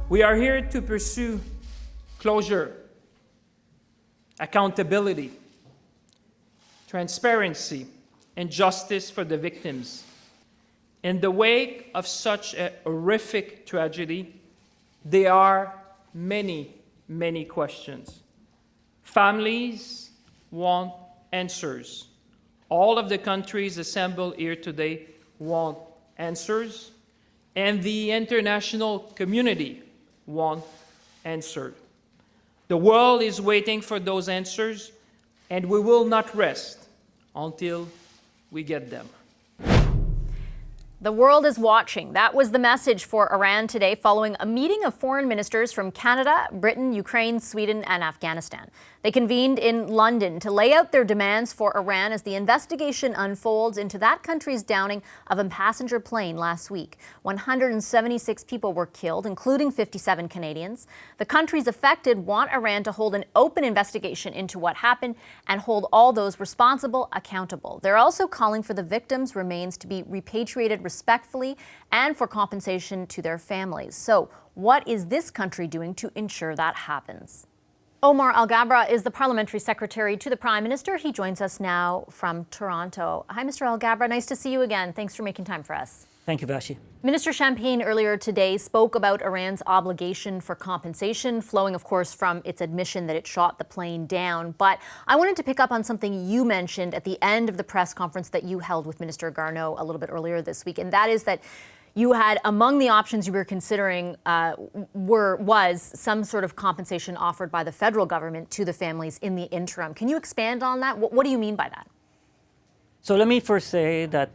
We are here to pursue closure, accountability, transparency, and justice for the victims. In the wake of such a horrific tragedy, there are many, many questions. Families want answers. All of the countries assembled here today want answers, and the international community want answers. The world is waiting for those answers, and we will not rest until we get them. The world is watching. That was the message for Iran today following a meeting of foreign ministers from Canada, Britain, Ukraine, Sweden, and Afghanistan. They convened in London to lay out their demands for Iran as the investigation unfolds into that country's downing of a passenger plane last week. 176 people were killed, including 57 Canadians. The countries affected want Iran to hold an open investigation into what happened and hold all those responsible accountable. They're also calling for the victims' remains to be repatriated respectfully and for compensation to their families. So, what is this country doing to ensure that happens? Omar Alghabra is the Parliamentary Secretary to the Prime Minister. He joins us now from Toronto. Hi, Mr. Alghabra. Nice to see you again. Thanks for making time for us. Thank you, Vashi. Minister Champagne earlier today spoke about Iran's obligation for compensation, flowing, of course, from its admission that it shot the plane down. But I wanted to pick up on something you mentioned at the end of the press conference that you held with Minister Garneau a little bit earlier this week, and that is that you had, among the options you were considering, was some sort of compensation offered by the federal government to the families in the interim. Can you expand on that? What do you mean by that? So let me first say that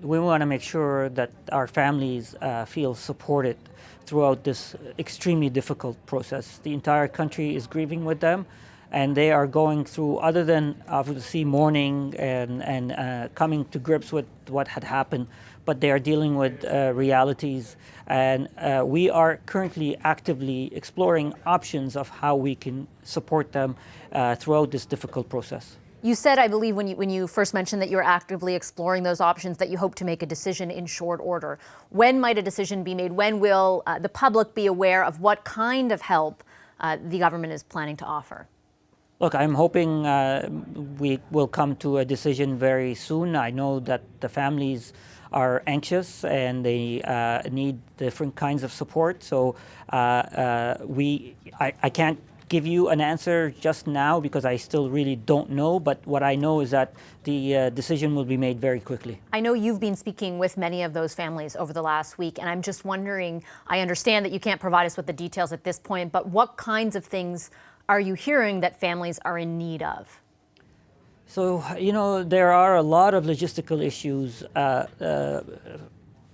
we want to make sure that our families feel supported throughout this extremely difficult process. The entire country is grieving with them, and they are going through, other than obviously mourning and coming to grips with what had happened, but they are dealing with realities. And we are currently actively exploring options of how we can support them throughout this difficult process. You said, I believe, when you first mentioned that you're actively exploring those options, that you hope to make a decision in short order. When might a decision be made? When will the public be aware of what kind of help the government is planning to offer? Look, I'm hoping we will come to a decision very soon. I know that the families are anxious and they need different kinds of support. So I can't give you an answer just now because I still really don't know. But what I know is that the decision will be made very quickly. I know you've been speaking with many of those families over the last week, and I'm just wondering, I understand that you can't provide us with the details at this point, but what kinds of things are you hearing that families are in need of? So, there are a lot of logistical issues,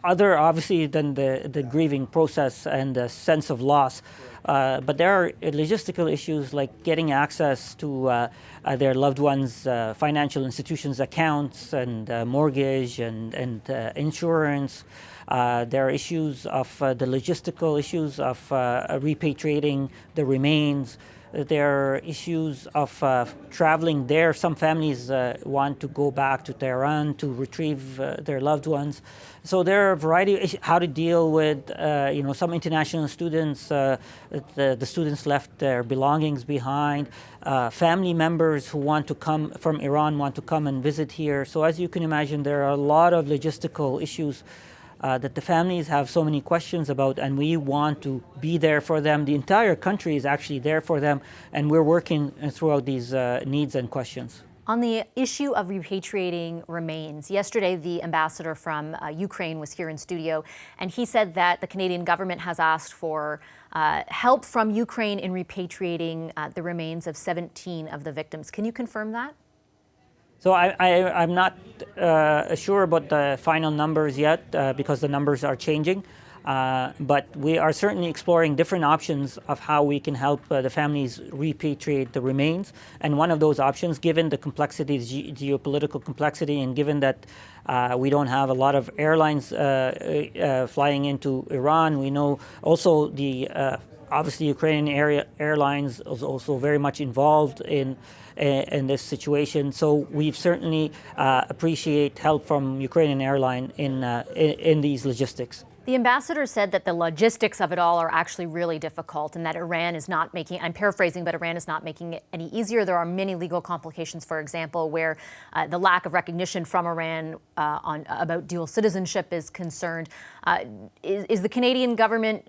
other obviously than the grieving process and the sense of loss. But there are logistical issues like getting access to their loved ones' financial institutions' accounts and mortgage and insurance. There are issues of the logistical issues of repatriating the remains. There are issues of traveling there. Some families want to go back to Tehran to retrieve their loved ones. So there are a variety of issues, how to deal with, some international students, the students left their belongings behind. Family members who want to come from Iran want to come and visit here. So as you can imagine, there are a lot of logistical issues that the families have so many questions about, and we want to be there for them. The entire country is actually there for them, and we're working throughout these needs and questions. On the issue of repatriating remains, yesterday the ambassador from Ukraine was here in studio, and he said that the Canadian government has asked for help from Ukraine in repatriating the remains of 17 of the victims. Can you confirm that? So I'm not sure about the final numbers yet because the numbers are changing. But we are certainly exploring different options of how we can help the families repatriate the remains. And one of those options, given the complexity, the geopolitical complexity, and given that we don't have a lot of airlines flying into Iran, we know also the obviously Ukrainian Airlines is also very much involved in this situation. So we certainly appreciate help from Ukrainian Airlines in these logistics. The ambassador said that the logistics of it all are actually really difficult and that Iran is not making, I'm paraphrasing, but Iran is not making it any easier. There are many legal complications, for example, where the lack of recognition from Iran about dual citizenship is concerned. Is the Canadian government,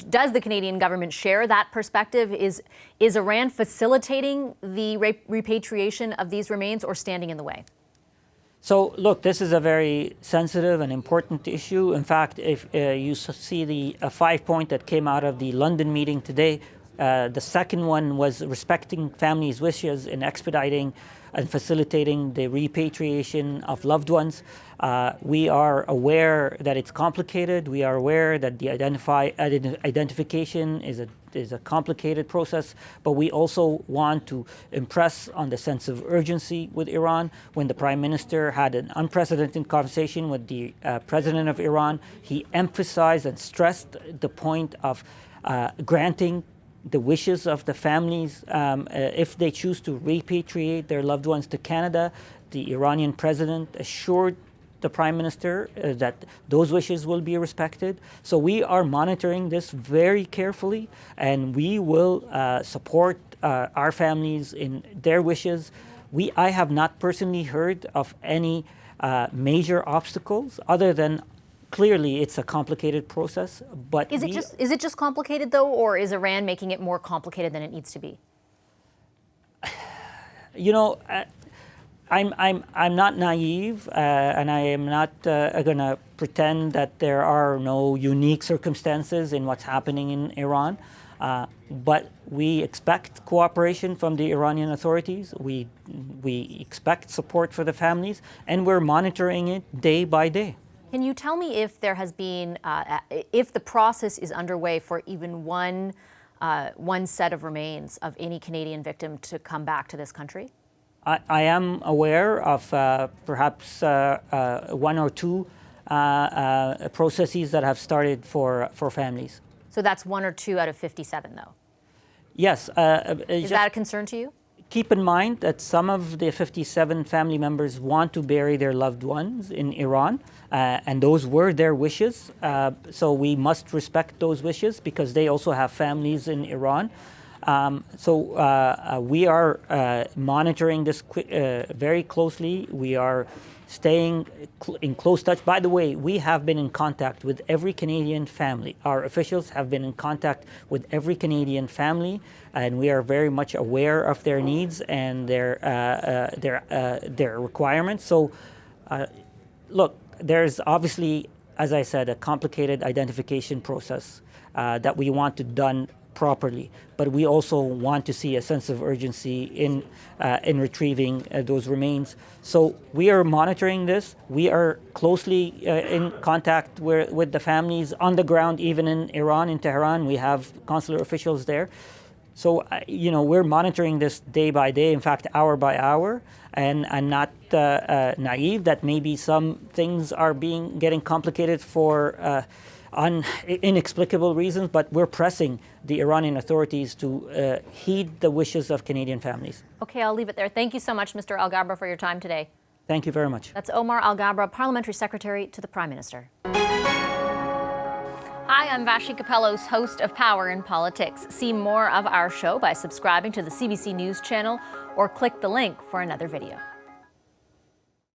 does the Canadian government share that perspective? Is Iran facilitating the repatriation of these remains or standing in the way? So, look, this is a very sensitive and important issue. In fact, if you see the 5-point that came out of the London meeting today, the second one was respecting families' wishes in expediting and facilitating the repatriation of loved ones. We are aware that it's complicated. We are aware that the identification is a complicated process, but we also want to impress on the sense of urgency with Iran. When the Prime Minister had an unprecedented conversation with the President of Iran, he emphasized and stressed the point of granting the wishes of the families if they choose to repatriate their loved ones to Canada. The Iranian president assured the Prime Minister that those wishes will be respected. So we are monitoring this very carefully, and we will support our families in their wishes. I have not personally heard of any major obstacles other than clearly it's a complicated process. But is it just complicated though, or is Iran making it more complicated than it needs to be? You know, I'm not naive, and I am not going to pretend that there are no unique circumstances in what's happening in Iran. But we expect cooperation from the Iranian authorities. We expect support for the families, and we're monitoring it day by day. Can you tell me if there has been, if the process is underway for even one set of remains of any Canadian victim to come back to this country? I am aware of perhaps one or two processes that have started for families. So that's 1 or 2 out of 57, though? Yes. Is that a concern to you? Keep in mind that some of the 57 family members want to bury their loved ones in Iran, and those were their wishes. So we must respect those wishes because they also have families in Iran. So we are monitoring this very closely. We are staying in close touch. By the way, we have been in contact with every Canadian family. Our officials have been in contact with every Canadian family, and we are very much aware of their needs and their requirements. So, look, there's obviously, as I said, a complicated identification process that we want to done properly, but we also want to see a sense of urgency in retrieving those remains. So we are monitoring this. We are closely in contact with the families on the ground, even in Iran, in Tehran. We have consular officials there. So, you know, we're monitoring this day by day, in fact, hour by hour, and not naive that maybe some things are getting complicated for inexplicable reasons, but we're pressing the Iranian authorities to heed the wishes of Canadian families. Okay, I'll leave it there. Thank you so much, Mr. Alghabra, for your time today. Thank you very much. That's Omar Alghabra, Parliamentary Secretary to the Prime Minister. Hi, I'm Vashi Capellos, host of Power in Politics. See more of our show by subscribing to the CBC News channel or click the link for another video.